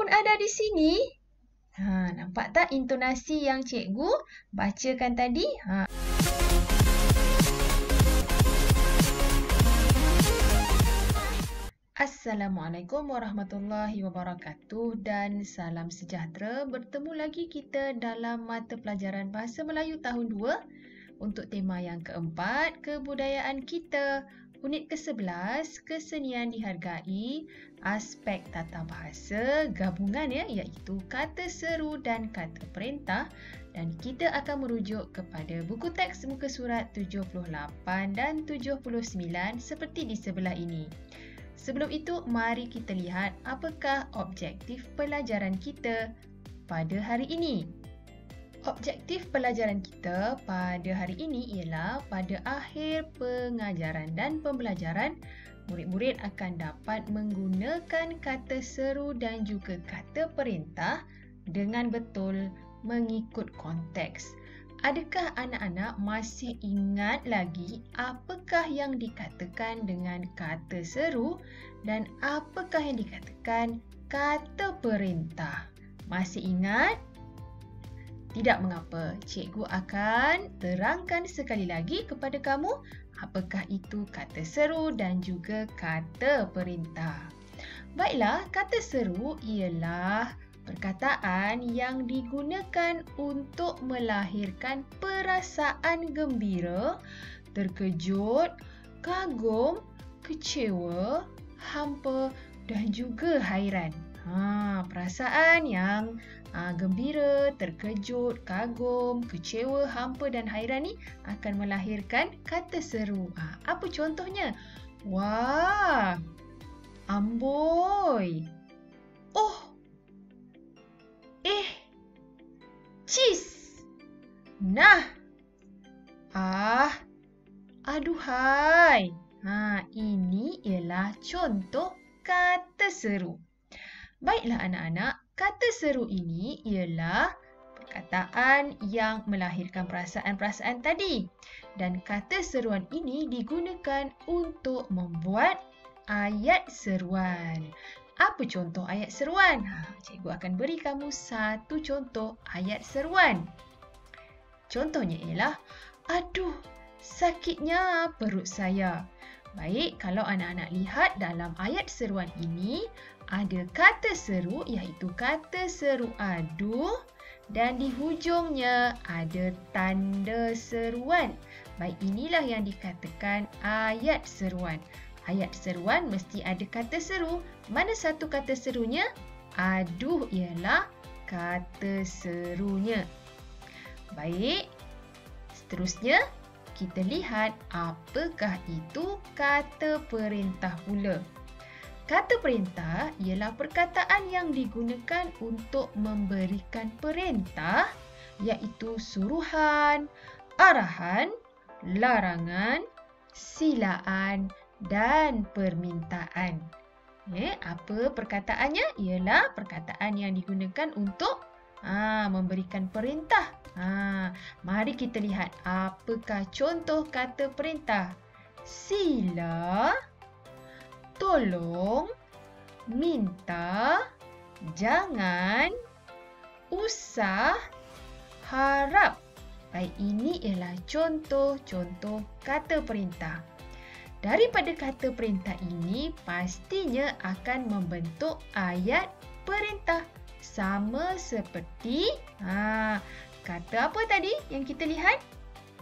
pun ada di sini. Nampak tak intonasi yang cikgu bacakan tadi? Assalamualaikum warahmatullahi wabarakatuh dan salam sejahtera. Bertemu lagi kita dalam mata pelajaran Bahasa Melayu tahun 2 untuk tema yang keempat, kebudayaan kita. Unit ke-11, kesenian dihargai, aspek tata bahasa, gabungan iaitu kata seru dan kata perintah, dan kita akan merujuk kepada buku teks muka surat 78 dan 79 seperti di sebelah ini. Sebelum itu, mari kita lihat apakah objektif pelajaran kita pada hari ini. Objektif pelajaran kita pada hari ini ialah pada akhir pengajaran dan pembelajaran, murid-murid akan dapat menggunakan kata seru dan juga kata perintah dengan betul mengikut konteks. Adakah anak-anak masih ingat lagi apakah yang dikatakan dengan kata seru dan apakah yang dikatakan kata perintah? Masih ingat? Tidak mengapa, cikgu akan terangkan sekali lagi kepada kamu apakah itu kata seru dan juga kata perintah. Baiklah, kata seru ialah perkataan yang digunakan untuk melahirkan perasaan gembira, terkejut, kagum, kecewa, hampa dan juga hairan. Perasaan yang gembira, terkejut, kagum, kecewa, hampa dan hairan ni akan melahirkan kata seru. Apa contohnya? Wah, amboi. Oh, cis. Nah. Aduhai. Ini ialah contoh kata seru. Baiklah anak-anak, kata seru ini ialah perkataan yang melahirkan perasaan-perasaan tadi. Dan kata seruan ini digunakan untuk membuat ayat seruan. Apa contoh ayat seruan? Cikgu akan beri kamu satu contoh ayat seruan. Contohnya ialah, aduh, sakitnya perut saya. Baik, kalau anak-anak lihat dalam ayat seruan ini, ada kata seru iaitu kata seru aduh dan di hujungnya ada tanda seruan. Baik, inilah yang dikatakan ayat seruan. Ayat seruan mesti ada kata seru. Mana satu kata serunya? Aduh ialah kata serunya. Baik, seterusnya kita lihat apakah itu kata perintah pula. Kata perintah ialah perkataan yang digunakan untuk memberikan perintah iaitu suruhan, arahan, larangan, silaan dan permintaan. Apa perkataannya? Ialah perkataan yang digunakan untuk memberikan perintah. Mari kita lihat apakah contoh kata perintah. Sila, tolong, minta, jangan, usah, harap. Baik, ini ialah contoh-contoh kata perintah. Daripada kata perintah ini, pastinya akan membentuk ayat perintah. Sama seperti, kata apa tadi yang kita lihat?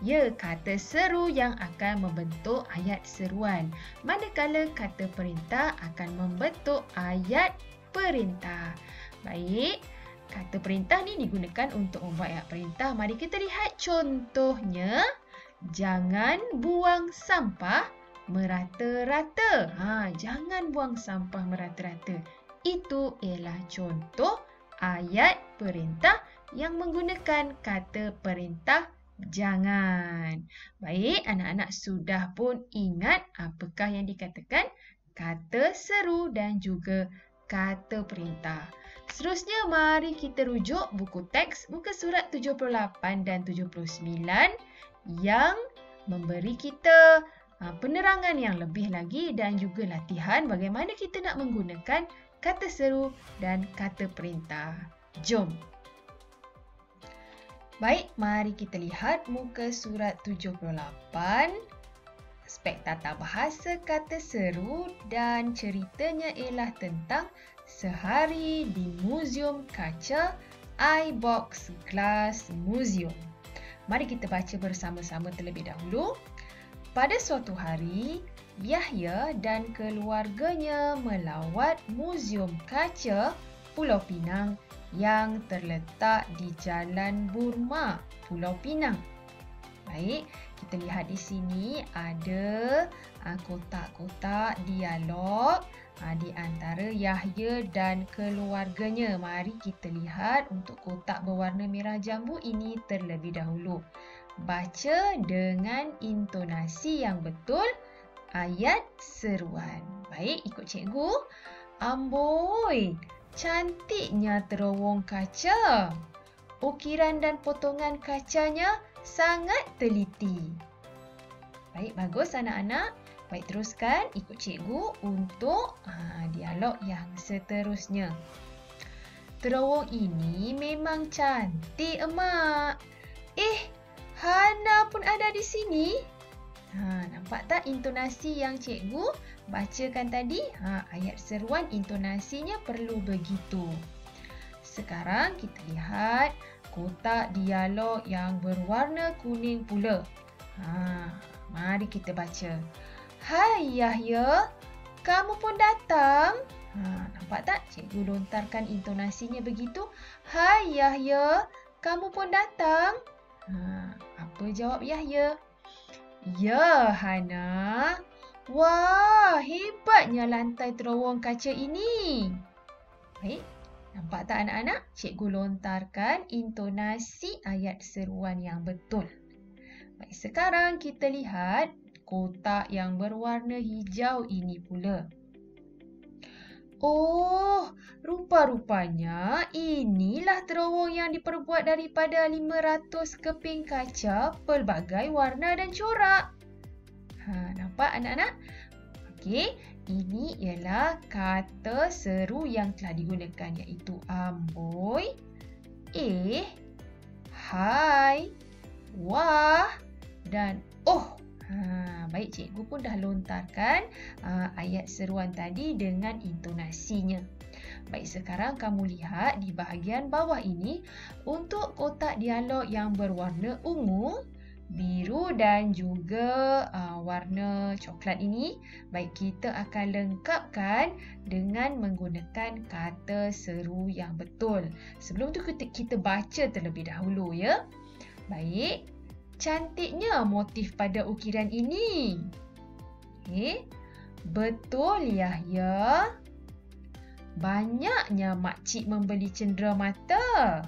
Ya, kata seru yang akan membentuk ayat seruan. Manakala kata perintah akan membentuk ayat perintah. Baik, kata perintah ni digunakan untuk membuat ayat perintah. Mari kita lihat contohnya. Jangan buang sampah merata-rata. Jangan buang sampah merata-rata. Itu ialah contoh ayat perintah yang menggunakan kata perintah jangan. Baik, anak-anak sudah pun ingat apakah yang dikatakan kata seru dan juga kata perintah. Seterusnya, mari kita rujuk buku teks muka surat 78 dan 79 yang memberi kita penerangan yang lebih lagi dan juga latihan bagaimana kita nak menggunakan kata seru dan kata perintah. Jom! Baik, mari kita lihat muka surat 78. Aspek tata bahasa kata seru dan ceritanya ialah tentang sehari di Muzium Kaca iBox Glass Museum. Mari kita baca bersama-sama terlebih dahulu. Pada suatu hari, Yahya dan keluarganya melawat Muzium Kaca Pulau Pinang yang terletak di Jalan Burma, Pulau Pinang. Baik, kita lihat di sini ada kotak-kotak dialog di antara Yahya dan keluarganya. Mari kita lihat untuk kotak berwarna merah jambu ini terlebih dahulu. Baca dengan intonasi yang betul ayat seruan. Baik, ikut cikgu. Amboi! Cantiknya terowong kaca. Ukiran dan potongan kacanya sangat teliti. Baik, bagus anak-anak. Baik, teruskan ikut cikgu untuk dialog yang seterusnya. Terowong ini memang cantik, emak. Hana pun ada di sini. Nampak tak intonasi yang cikgu bacakan tadi? Ayat seruan intonasinya perlu begitu. Sekarang kita lihat kotak dialog yang berwarna kuning pula. Mari kita baca. Hai Yahya, kamu pun datang? Nampak tak cikgu lontarkan intonasinya begitu? Hai Yahya, kamu pun datang? Apa jawab Yahya? Ya, Hana. Wah, hebatnya lantai terowong kaca ini. Baik, nampak tak anak-anak? Cikgu lontarkan intonasi ayat seruan yang betul. Baik, sekarang kita lihat kotak yang berwarna hijau ini pula. Oh, rupa-rupanya inilah terowong yang diperbuat daripada 500 keping kaca pelbagai warna dan corak. Nampak anak-anak? Okey, ini ialah kata seru yang telah digunakan iaitu amboi, hai, wah dan oh. Baik, cikgu pun dah lontarkan ayat seruan tadi dengan intonasinya. Baik, sekarang kamu lihat di bahagian bawah ini untuk kotak dialog yang berwarna ungu, biru dan juga warna coklat ini. Baik, kita akan lengkapkan dengan menggunakan kata seru yang betul. Sebelum tu kita baca terlebih dahulu ya. Baik. Cantiknya motif pada ukiran ini. Betul Yahya. Banyaknya makcik membeli cenderamata.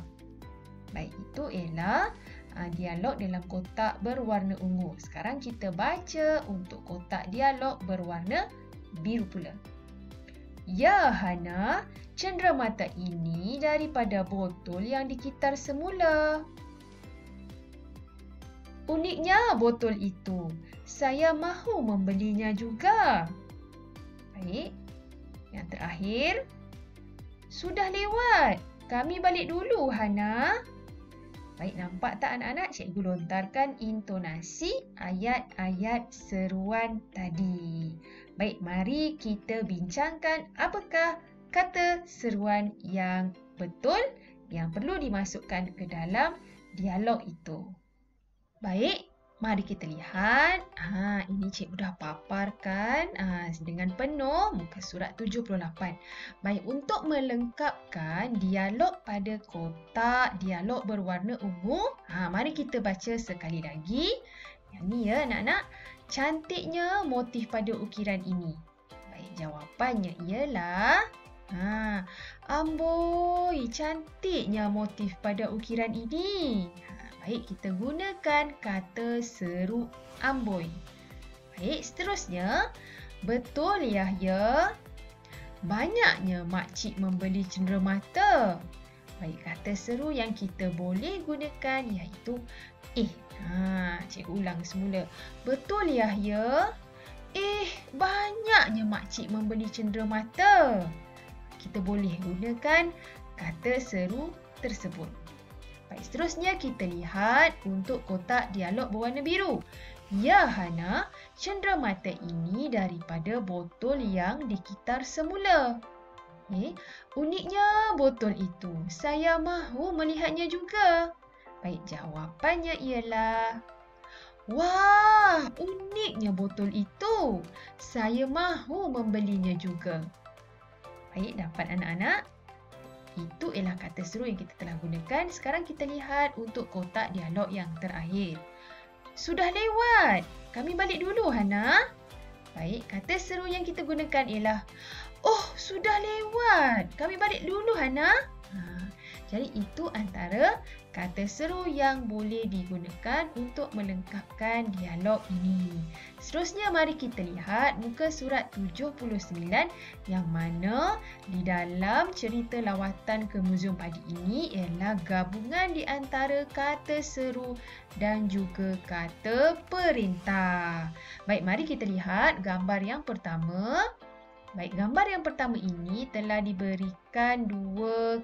Baik, itu ialah dialog dalam kotak berwarna ungu. Sekarang kita baca untuk kotak dialog berwarna biru pula. Ya Hana, cenderamata ini daripada botol yang dikitar semula. Uniknya botol itu. Saya mahu membelinya juga. Baik. Yang terakhir. Sudah lewat. Kami balik dulu, Hana. Baik, nampak tak anak-anak? Cikgu lontarkan intonasi ayat-ayat seruan tadi. Baik, mari kita bincangkan apakah kata seruan yang betul yang perlu dimasukkan ke dalam dialog itu. Baik, mari kita lihat. Ini cikgu dah paparkan dengan penuh muka surat 78. Baik, untuk melengkapkan dialog pada kotak dialog berwarna ungu, mari kita baca sekali lagi. Yang ni ya anak-anak. Cantiknya motif pada ukiran ini. Baik, jawapannya ialah amboi, cantiknya motif pada ukiran ini. Baik, kita gunakan kata seru amboi. Baik, seterusnya. Betul Yahya. Banyaknya makcik membeli cenderamata. Baik, kata seru yang kita boleh gunakan iaitu cikgu ulang semula. Betul Yahya. Banyaknya makcik membeli cenderamata. kita boleh gunakan kata seru tersebut. Baik, seterusnya kita lihat untuk kotak dialog berwarna biru. Ya Hana, cenderamata ini daripada botol yang dikitar semula. Uniknya botol itu, saya mahu melihatnya juga. Baik, jawapannya ialah, wah, uniknya botol itu, saya mahu membelinya juga. Baik, dapat anak-anak? Itu ialah kata seru yang kita telah gunakan. Sekarang kita lihat untuk kotak dialog yang terakhir. Sudah lewat. Kami balik dulu, Hana. Baik, kata seru yang kita gunakan ialah, oh, sudah lewat. Kami balik dulu, Hana. Jadi itu antara kata seru yang boleh digunakan untuk melengkapkan dialog ini. Seterusnya mari kita lihat muka surat 79 yang mana di dalam cerita lawatan ke Muzium Padi ini ialah gabungan di antara kata seru dan juga kata perintah. Baik, mari kita lihat gambar yang pertama. Baik, gambar yang pertama ini telah diberikan dua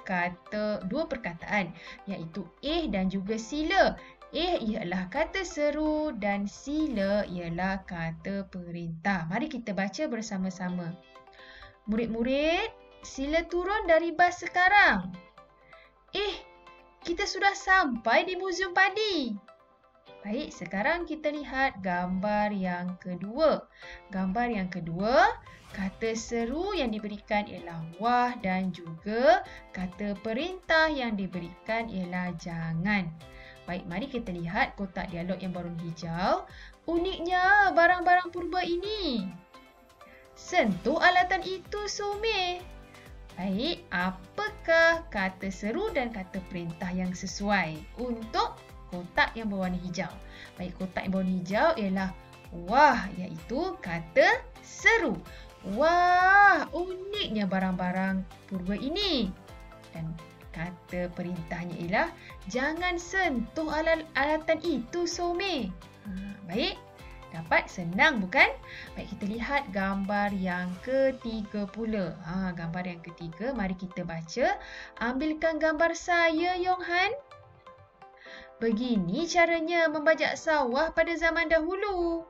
perkataan, iaitu dan juga sila. Ialah kata seru dan sila ialah kata perintah. Mari kita baca bersama-sama. Murid-murid, sila turun dari bas sekarang. Kita sudah sampai di Muzium Padi. Baik, sekarang kita lihat gambar yang kedua. Gambar yang kedua, kata seru yang diberikan ialah wah dan juga kata perintah yang diberikan ialah jangan. Baik, mari kita lihat kotak dialog yang berwarna hijau. Uniknya barang-barang purba ini. Sentuh alatan itu, Sumi. Baik, apakah kata seru dan kata perintah yang sesuai untuk kotak yang berwarna hijau? Baik, kotak yang berwarna hijau ialah wah, iaitu kata seru. Wah, uniknya barang-barang purba ini. Dan kata perintahnya ialah jangan sentuh alatan itu, Somi. Baik, dapat? Senang bukan? Baik, kita lihat gambar yang ketiga pula. Gambar yang ketiga, mari kita baca. Ambilkan gambar saya, Yonghan. Begini caranya membajak sawah pada zaman dahulu.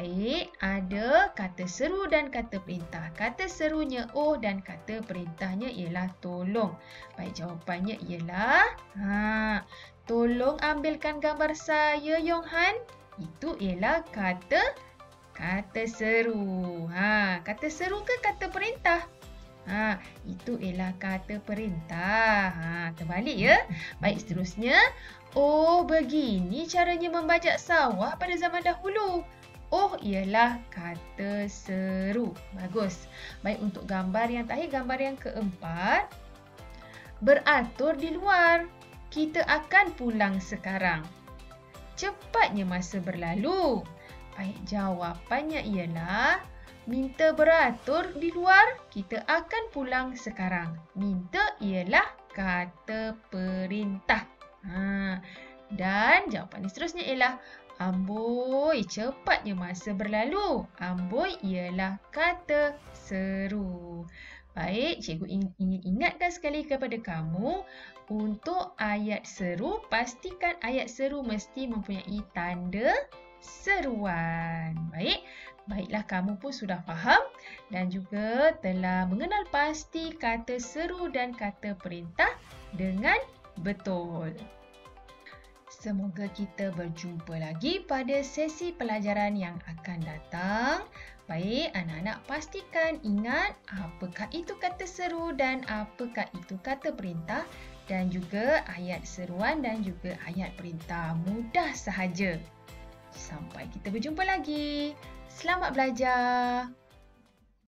Baik, ada kata seru dan kata perintah. Kata serunya oh dan kata perintahnya ialah tolong. Baik, jawapannya ialah tolong ambilkan gambar saya, Yonghan. Itu ialah kata seru. Kata seru ke kata perintah? Itu ialah kata perintah. Terbalik ya. Baik, seterusnya. Oh, begini caranya membajak sawah pada zaman dahulu. Oh ialah kata seru. Bagus. Baik, untuk gambar yang terakhir, gambar yang keempat. Beratur di luar. Kita akan pulang sekarang. Cepatnya masa berlalu. Baik, jawapannya ialah minta beratur di luar. Kita akan pulang sekarang. Minta ialah kata perintah. Dan jawapan seterusnya ialah amboi, cepatnya masa berlalu. Amboi ialah kata seru. Baik, cikgu ingin ingatkan sekali kepada kamu, untuk ayat seru, pastikan ayat seru mesti mempunyai tanda seruan. Baiklah kamu pun sudah faham dan juga telah mengenal pasti kata seru dan kata perintah dengan betul. Semoga kita berjumpa lagi pada sesi pelajaran yang akan datang. Baik, anak-anak pastikan ingat apakah itu kata seru dan apakah itu kata perintah dan juga ayat seruan dan juga ayat perintah. Mudah sahaja. Sampai kita berjumpa lagi. Selamat belajar.